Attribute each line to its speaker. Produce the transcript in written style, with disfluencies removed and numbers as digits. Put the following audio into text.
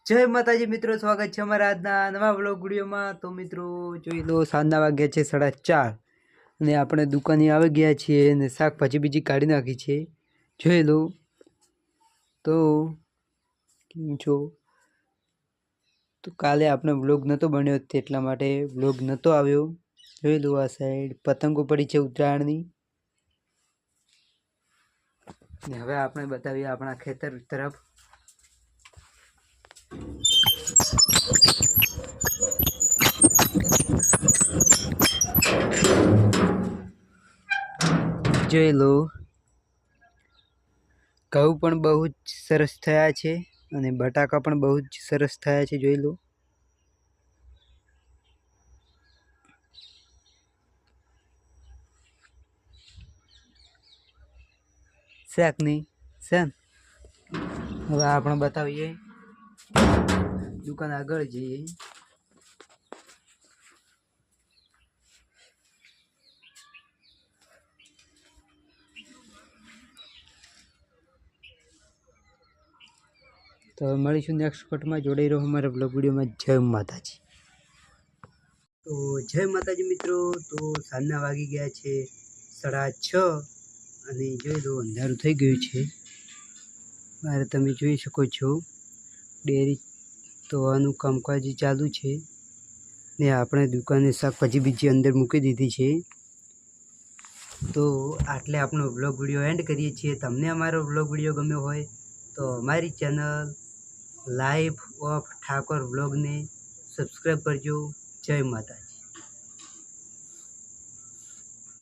Speaker 1: જય માતાજી મિત્રો, સ્વાગત છે અમારા આજના નવા વ્લોગ વિડીયોમાં। તો મિત્રો જોઈ લો, સાંજના વાગ્યા છે 4:30 અને આપણે દુકાને આવી ગયા છીએ અને શાકભાજી બીજી કાઢી નાખી છે। જોઈ લો તો કેમ છો? તો કાલે આપણે વ્લોગ નહોતો બન્યો એટલા માટે વ્લોગ નહોતો આવ્યો। જોઈ લો આ સાઈડ પતંગો પડી છે ઉત્તરાયણની। ને હવે આપણે બતાવીએ આપણા ખેતર તરફ। જોઈ લો ઘઉં પણ બહુ જ સરસ થયા છે અને બટાકા પણ બહુ જ સરસ થયા છે। જોઈ લો શાક નહીં શાક। હવે આપણે બતાવીએ દુકાન આગળ જઈએ। તો મળીશું નેક્સ્ટ પાર્ટમાં। જોડાઈ રહો અમારા બ્લોગ વિડીયોમાં। જય માતાજી। તો જય માતાજી મિત્રો, તો સાંજના વાગી ગયા છે 6:30 અને જોઈ લો અંધારું થઈ ગયું છે મારે। તમે જોઈ શકો છો ડેરી ધોવાનું કામકાજ ચાલુ છે ને આપણે દુકાને શાકભાજી બીજી અંદર મૂકી દીધી છે। તો આટલે આપણો બ્લોગ વિડીયો એન્ડ કરીએ છીએ। તમને અમારો બ્લોગ વિડીયો ગમ્યો હોય તો અમારી ચેનલ લાઈફ ઓફ ઠાકોર વ્લોગને સબસ્ક્રાઈબ કરજો। જય માતાજી।